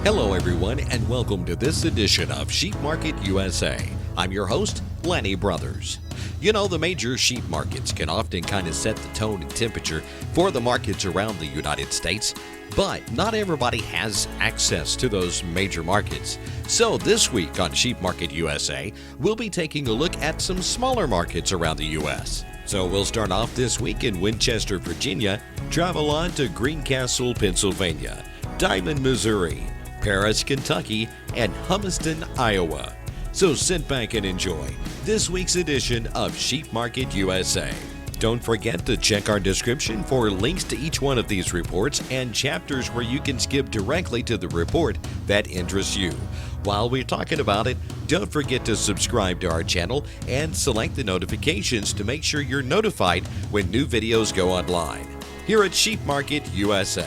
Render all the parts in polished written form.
Hello everyone and welcome to this edition of Sheep Market USA. I'm your host, Lanny Brothers. You know, the major sheep markets can often kind of set the tone and temperature for the markets around the United States, but not everybody has access to those major markets. So this week on Sheep Market USA, we'll be taking a look at some smaller markets around the U.S. So we'll start off this week in Winchester, Virginia, travel on to Greencastle, Pennsylvania, Diamond, Missouri, Paris, Kentucky, and Humeston, Iowa. So sit back and enjoy this week's edition of Sheep Market USA. Don't forget to check our description for links to each one of these reports and chapters where you can skip directly to the report that interests you. While we're talking about it, don't forget to subscribe to our channel and select the notifications to make sure you're notified when new videos go online. Here at Sheep Market USA.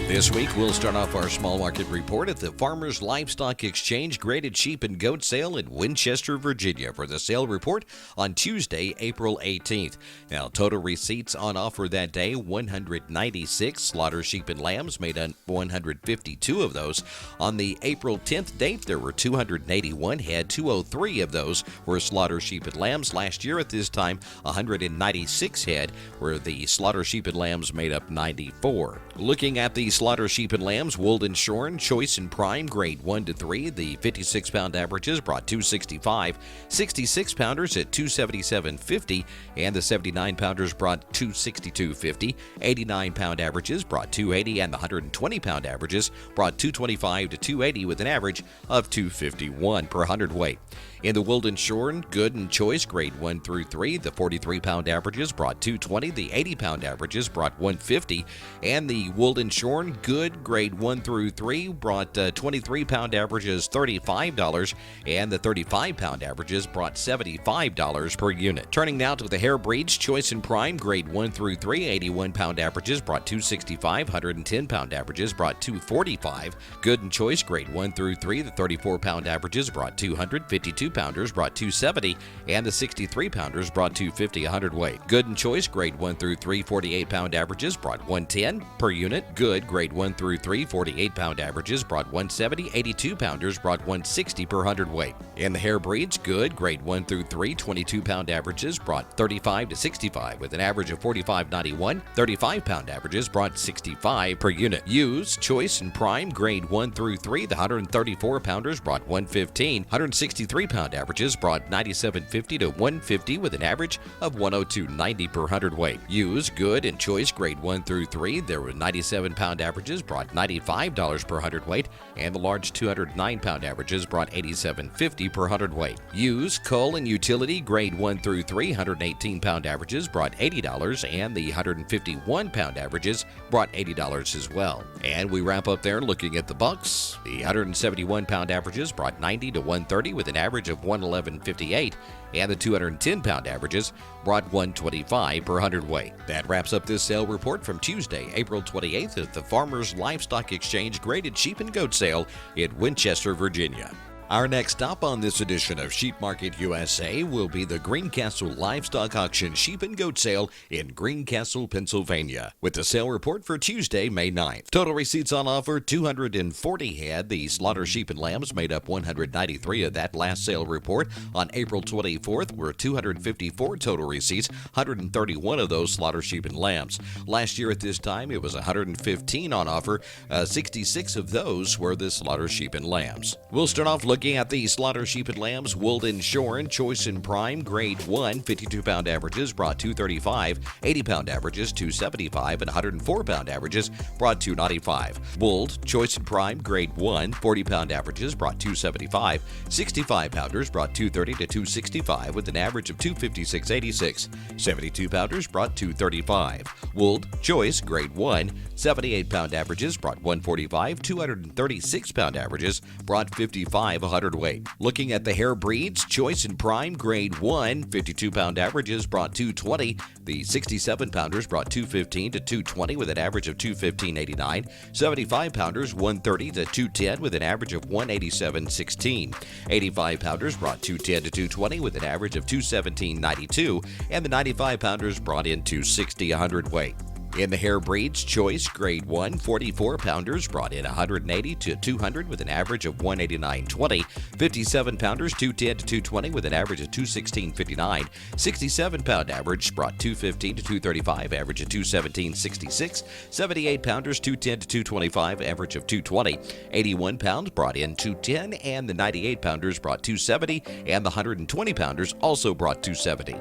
This week, we'll start off our small market report at the Farmers Livestock Exchange graded sheep and goat sale in Winchester, Virginia for the sale report on Tuesday, April 18th. Now, total receipts on offer that day, 196 slaughter sheep and lambs, made up 152 of those. On the April 10th date, there were 281 head, 203 of those were slaughter sheep and lambs. Last year at this time, 196 head were the slaughter sheep and lambs, made up 94. Looking at the slaughter sheep and lambs, Wooled and Shorn, Choice and Prime, grade 1 to 3. The 56-pound averages brought 265, 66-pounders at 277.50, and the 79-pounders brought 262.50. 89-pound averages brought 280, and the 120-pound averages brought 225 to 280 with an average of 251 per hundredweight. In the Wooled and Shorn, Good and Choice, grade 1 through 3, the 43-pound averages brought 220, the 80-pound averages brought 150, and the Wooled and Shorn Good, grade 1 through 3, brought 23-pound averages $35, and the 35-pound averages brought $75 per unit. Turning now to the hair breeds, Choice and Prime, grade 1 through 3, 81-pound averages brought 265, 110-pound averages brought 245. Good and Choice, grade 1 through 3, the 34-pound averages brought 200, 52-pounders brought 270, and the 63-pounders brought 250 a hundredweight. Good and Choice, grade 1 through 3, 48-pound averages brought 110 per unit. Good, grade 1 through 3, 48-pound averages brought 170, 82-pounders brought 160 per hundredweight. In the hair breeds, Good, grade 1 through 3, 22-pound averages brought 35 to 65 with an average of 45.91. 35-pound averages brought 65 per unit. Used, Choice and Prime, grade 1 through 3, the 134-pounders brought 115. 163-pound averages brought 97.50 to 150 with an average of 102.90 per hundredweight. Used, Good and Choice, grade 1 through 3, there were 97-pound averages brought $95 per hundredweight, and the large 209-pound averages brought $87.50 per hundredweight. Used, Cull and Utility, grade 1 through 3, 118-pound averages brought $80, and the 151-pound averages brought $80 as well. And we wrap up there looking at the bucks. The 171-pound averages brought 90 to 130 with an average of 111.58, and the 210-pound averages brought 125 per hundredweight. That wraps up this sale report from Tuesday, April 28th at the Farmers Livestock Exchange graded sheep and goat sale in Winchester, Virginia. Our next stop on this edition of Sheep Market USA will be the Greencastle Livestock Auction Sheep and Goat Sale in Greencastle, Pennsylvania, with the sale report for Tuesday, May 9th. Total receipts on offer, 240 head. The slaughter sheep and lambs made up 193 of that last sale report. On April 24th were 254 total receipts, 131 of those slaughter sheep and lambs. Last year at this time, it was 115 on offer. 66 of those were the slaughter sheep and lambs. We'll start off looking at the slaughter sheep and lambs, Wooled and Shorn, Choice and Prime, grade 1, 52-pound averages brought 235, 80-pound averages 275, and 104-pound averages brought 295. Wooled, Choice and Prime, grade 1, 40-pound averages brought 275, 65-pounders brought 230 to 265 with an average of 256.86. 72-pounders brought 235. Wooled, Choice, grade 1, 78-pound averages brought 145, 236-pound averages brought 55 a hundredweight. Looking at the hair breeds, Choice and Prime, grade 1, 52-pound averages brought 220. The 67-pounders brought 215 to 220 with an average of 215.89. 75-pounders 130 to 210 with an average of 187.16. 85-pounders brought 210 to 220 with an average of 217.92, and the 95-pounders brought in 260 a hundredweight. In the hair breeds, Choice Grade 1 44-pounders brought in 180 to 200 with an average of 189.20. 57-pounders 210 to 220 with an average of 216.59. 67-pound average brought 215 to 235, average of 217.66. 78-pounders 210 to 225, average of 220. 81 pounds brought in 210, and the 98-pounders brought 270, and the 120-pounders also brought 270.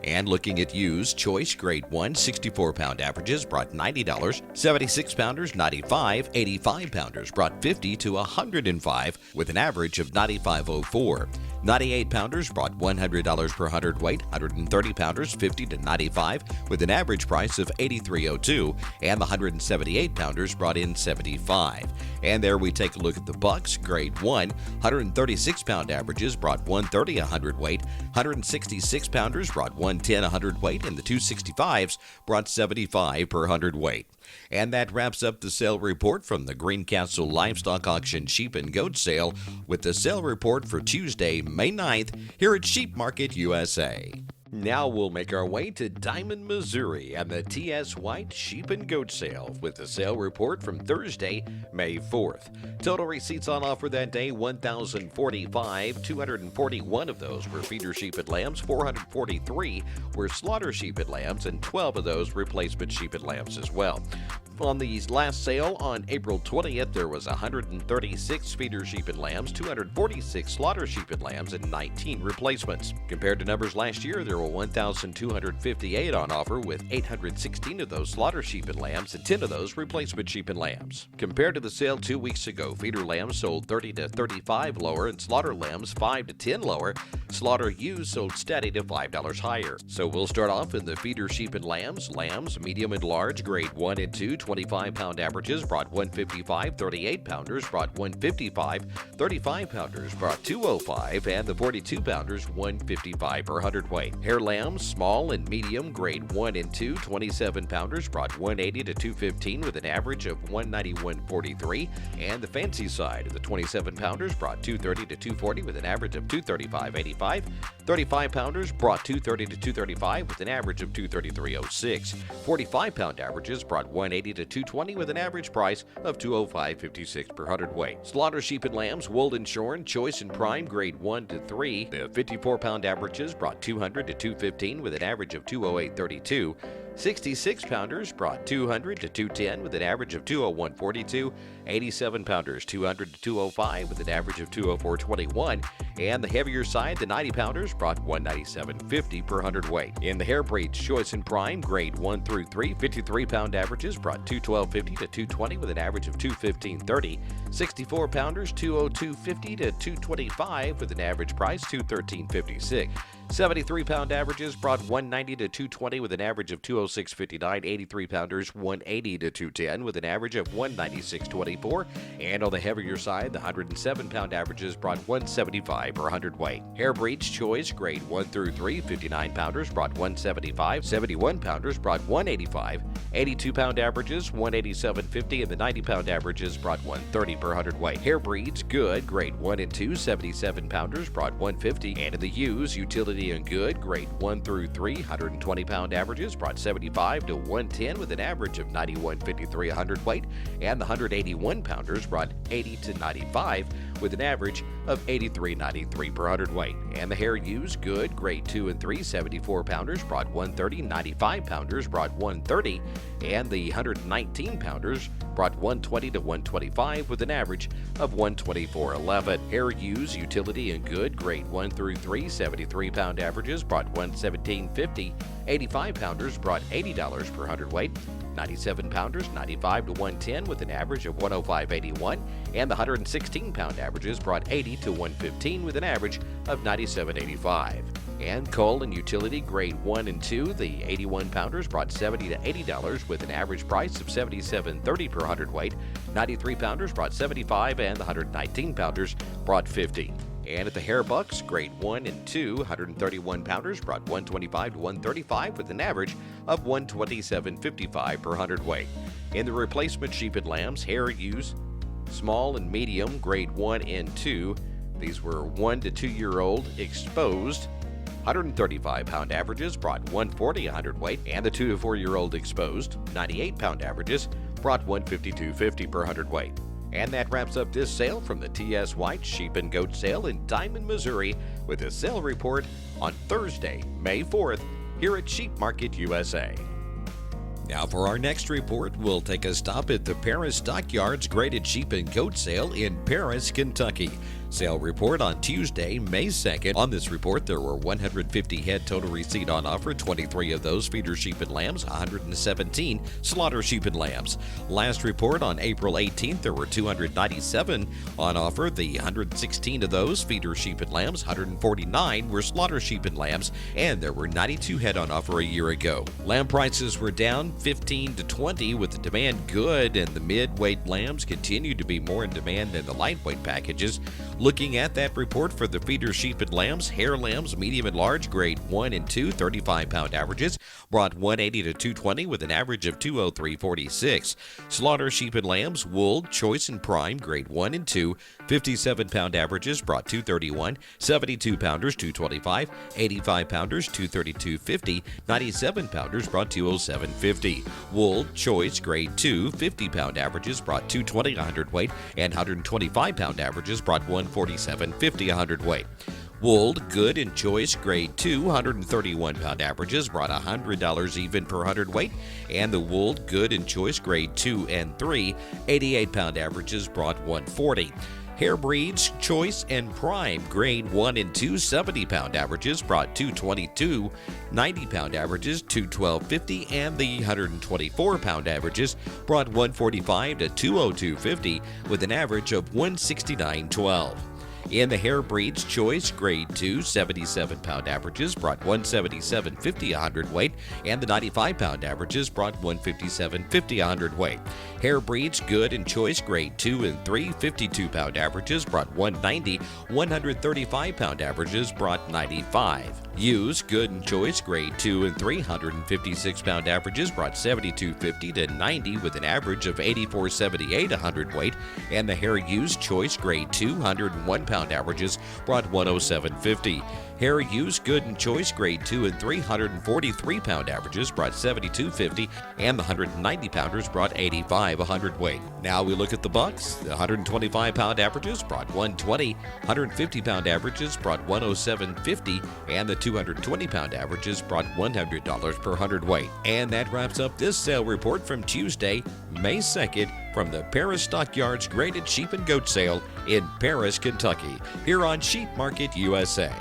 And looking at used, Choice Grade 1 64-pound averages brought $90, 76-pounders $95, 85-pounders brought $50 to $105 with an average of $95.04. 98-pounders brought $100 per hundredweight, 130-pounders $50 to $95 with an average price of $83.02, and the 178-pounders brought in $75. And there we take a look at the bucks. Grade 1 136-pound averages brought $130 a hundredweight, 166-pounders brought $110 a hundredweight, and the 265s brought $75 per hundredweight. And that wraps up the sale report from the Greencastle Livestock Auction Sheep and Goat Sale with the sale report for Tuesday, May 9th here at Sheep Market, U.S.A. Now we'll make our way to Diamond, Missouri and the T.S. White Sheep and Goat Sale with the sale report from Thursday, May 4th. Total receipts on offer that day, 1,045. 241 of those were feeder sheep and lambs, 443 were slaughter sheep and lambs, and 12 of those replacement sheep and lambs as well. On the last sale on April 20th, there was 136 feeder sheep and lambs, 246 slaughter sheep and lambs, and 19 replacements. Compared to numbers last year, there were 1,258 on offer, with 816 of those slaughter sheep and lambs and 10 of those replacement sheep and lambs. Compared to the sale 2 weeks ago, feeder lambs sold 30 to 35 lower and slaughter lambs 5 to 10 lower. Slaughter ewes sold steady to $5 higher. So we'll start off in the feeder sheep and lambs. Lambs, medium and large, grade 1 and 2, 25-pound averages brought 155, 38-pounders brought 155, 35-pounders brought 205, and the 42-pounders 155 per hundredweight. Hair lambs, small and medium, grade 1 and 2, 27-pounders brought 180 to 215 with an average of 191.43, and the fancy side of the 27-pounders brought 230 to 240 with an average of 235.85. 35-pounders brought 230 to 235 with an average of 233.06. 45-pound averages brought 180 to 220 with an average price of 205.56 per hundredweight. Slaughter sheep and lambs, wool and shorn, choice and prime, grade 1 to 3. The 54-pound averages brought 200 to 215 with an average of 208.32. 66-pounders brought 200 to 210 with an average of 201.42. 87-pounders 200 to 205 with an average of 204.21. And the heavier side, the 90-pounders brought 197.50 per hundredweight. In the hair breeds, choice and prime, grade 1 through 3, 53-pound averages brought 212.50 to 220 with an average of 215.30. 64-pounders 202.50 to 225 with an average price 213.56. 73-pound averages brought 190 to 220 with an average of 206.59. 83-pounders 180 to 210 with an average of 196.24. And on the heavier side, the 107-pound averages brought 175 per hundredweight. Hair breeds, choice, grade 1 through 3, 59-pounders brought 175. 71-pounders brought 185. 82-pound averages 187.50, and the 90-pound averages brought 130 per hundredweight. Hair breeds, good, grade 1 and 2, 77-pounders brought 150. And in the ewes, utility and good, grade 1 through 3, 120-pound averages brought 75 to 110 with an average of 91.53 a hundredweight, and the 181-pounders brought 80 to 95 with an average of 83.93 per hundredweight. And the hair ewes, good, grade 2 and 3, 74-pounders brought 130, 95-pounders brought 130, and the 119-pounders brought 120 to 125 with an average of 124.11. Hair ewes, utility and good, grade 1 through 3, 73-pound averages brought 117.50. 85-pounders brought $80 per hundredweight. 97-pounders 95 to 110 with an average of 105.81, and the 116-pound averages brought 80 to 115 with an average of 97.85. And coal and utility, grade 1 and 2, the 81-pounders brought $70 to $80 with an average price of $77.30 per hundredweight. 93-pounders brought $75, and the 119-pounders brought $50. And at the hair bucks, grade 1 and 2, 131-pounders brought 125 to 135 with an average of 127.55 per hundredweight. In the replacement sheep and lambs, hair ewes, small and medium, grade 1 and 2. These were 1 to 2 year old exposed. 135-pound averages brought 140 a hundredweight, and the 2 to 4-year-old exposed 98-pound averages brought 152.50 per hundredweight. And that wraps up this sale from the T.S. White Sheep and Goat Sale in Diamond, Missouri, with a sale report on Thursday, May 4th, here at Sheep Market, U.S.A. Now for our next report, we'll take a stop at the Paris Stockyards Graded Sheep and Goat Sale in Paris, Kentucky. Sale report on Tuesday, May 2nd. On this report, there were 150 head total receipt on offer, 23 of those feeder sheep and lambs, 117 slaughter sheep and lambs. Last report on April 18th, there were 297 on offer, the 116 of those feeder sheep and lambs, 149 were slaughter sheep and lambs, and there were 92 head on offer a year ago. Lamb prices were down 15 to 20 with the demand good, and the mid-weight lambs continued to be more in demand than the lightweight packages. Looking at that report for the feeder sheep and lambs, hair lambs, medium and large, grade 1 and 2, 35-pound averages, brought 180 to 220 with an average of 203.46. Slaughter sheep and lambs, wool, choice and prime, grade 1 and 2, 57-pound averages, brought 231, 72-pounders, 225, 85-pounders, 232.50, 97-pounders, brought 207.50. Wool, choice, grade 2, 50-pound averages, brought 220 a hundredweight, and 125-pound averages, brought 147.50 a hundredweight. Wool, good and choice, grade 2, 131-pound averages, brought $100 even per hundredweight, and the wool, good and choice, grade 2 and 3, 88-pound averages, brought $140. Hair breeds, choice and prime, grade 1 and 2, 70-pound averages, brought $222, 90-pound averages, $212.50, and the 124-pound averages brought $145 to $202.50 with an average of $169.12. In the hair breeds, choice, grade 2, 77-pound averages brought $177.50 a hundredweight, and the 95-pound averages brought $157.50 a hundredweight. Hair breeds, good and choice, grade 2 and 3, 52-pound averages brought $190, 135-pound averages brought $95. Ewes, good and choice, grade 2 and 3, 156-pound averages brought $72.50 to $90 with an average of $84.78 a hundredweight, and the hair ewes, choice, grade 2, 101-pound averages brought $107.50. Hair ewes, good and choice, grade 2 and 3, 143-pound averages brought $72.50, and the 190-pounders brought $85 a hundredweight. Now we look at the bucks. The 125-pound averages brought $120, 150-pound averages brought $107.50, and the 220-pound averages brought $100 per hundredweight. And that wraps up this sale report from Tuesday, May 2nd, from the Paris Stockyards Graded Sheep and Goat Sale in Paris, Kentucky, here on Sheep Market, USA.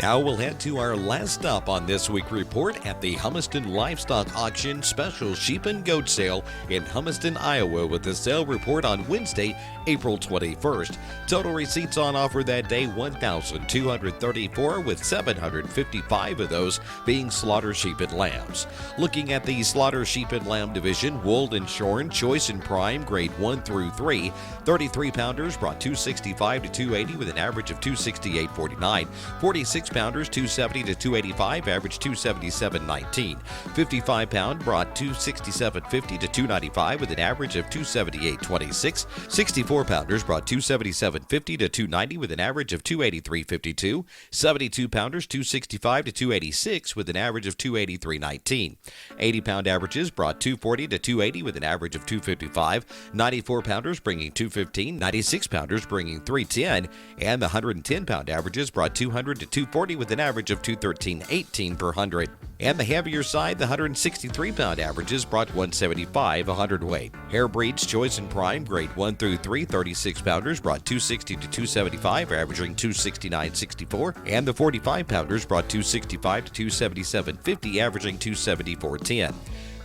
Now we'll head to our last stop on this week's report at the Humeston Livestock Auction Special Sheep and Goat Sale in Humeston, Iowa, with the sale report on Wednesday, April 21st. Total receipts on offer that day, 1,234, with 755 of those being slaughter sheep and lambs. Looking at the slaughter sheep and lamb division, wool and shorn, choice and prime, grade 1 through 3, 33-pounders brought 265 to 280 with an average of 268.49, 46-pounders 270 to 285, average 277.19, 55-pound brought 267.50 to 295 with an average of 278.26, 64-pounders brought 277.50 to 290 with an average of 283.52, 72-pounders 265 to 286 with an average of 283.19, 80-pound averages brought 240 to 280 with an average of 255, 94-pounders bringing 215, 96-pounders bringing 310, and the 110-pound averages brought 200 to 240 with an average of 213.18 per hundred. And the heavier side, the 163-pound averages brought 175 a hundredweight. Hair breeds, choice and prime, grade 1 through 3, 36-pounders brought 260 to 275, averaging 269.64, and the 45-pounders brought 265 to 277.50, averaging 274.10.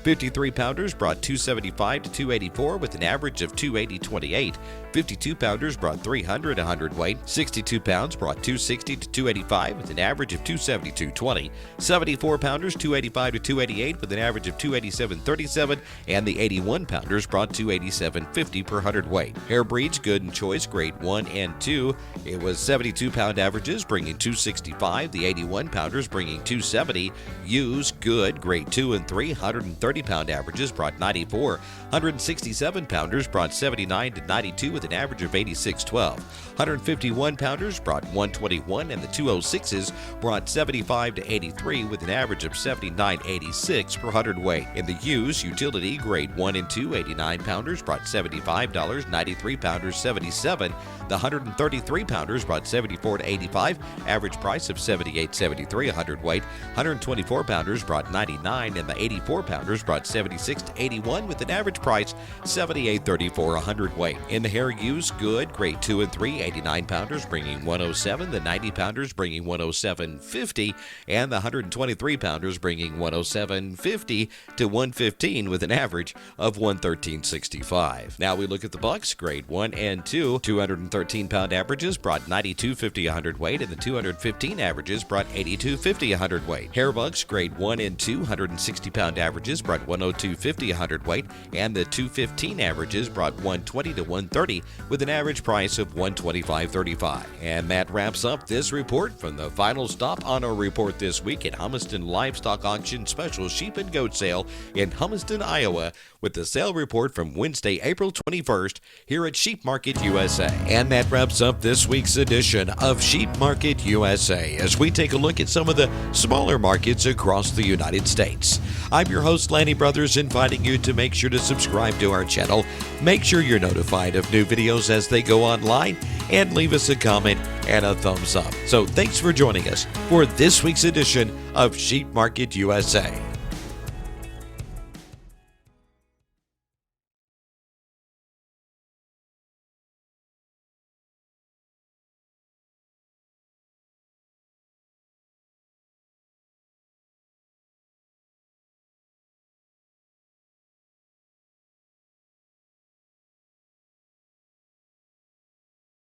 53-pounders brought 275 to 284 with an average of 280.28. 52-pounders brought 300 a hundredweight. 62 pounds brought 260 to 285 with an average of 272.20. 74-pounders 285 to 288 with an average of 287.37, and the 81-pounders brought 287.50 per hundredweight. Hair breeds, good and choice, grade 1 and 2. It was 72-pound averages bringing 265, the 81-pounders bringing 270. Ewes, good, grade 2 and 3, 130 130-pound averages brought 94. 167-pounders brought 79 to 92 with an average of 86.12. 151-pounders brought 121, and the 206s brought 75 to 83 with an average of 79.86 per hundredweight. In the Hughes utility grade 1 and 2, 89-pounders brought $75, 93-pounders 77. The 133-pounders brought 74 to 85, average price of 78.73 a hundredweight. 124-pounders brought 99, and the 84-pounders brought 76 to 81 with an average price 78.34 a hundredweight. In the hair use, good grade 2 and 3, 89-pounders bringing 107, the 90-pounders bringing 107.50, and the 123-pounders bringing 107.50 to 115 with an average of 113.65. Now we look at the bucks, grade 1 and 2, 213-pound averages brought 92.50 a hundredweight, and the 215 averages brought 82.50 a hundredweight. Hair bucks, grade 1 and 2, 160-pound averages brought 102.50 a hundredweight, and the 215 averages brought 120 to 130 with an average price of 125.35. And that wraps up this report from the final stop on our report this week at Humeston Livestock Auction Special Sheep and Goat Sale in Humeston, Iowa, with the sale report from Wednesday, April 21st here at Sheep Market USA. And that wraps up this week's edition of Sheep Market USA as we take a look at some of the smaller markets across the United States. I'm your host, Lanny Brothers, inviting you to make sure to subscribe to our channel, make sure you're notified of new videos as they go online, and leave us a comment and a thumbs up. So thanks for joining us for this week's edition of Sheep Market USA.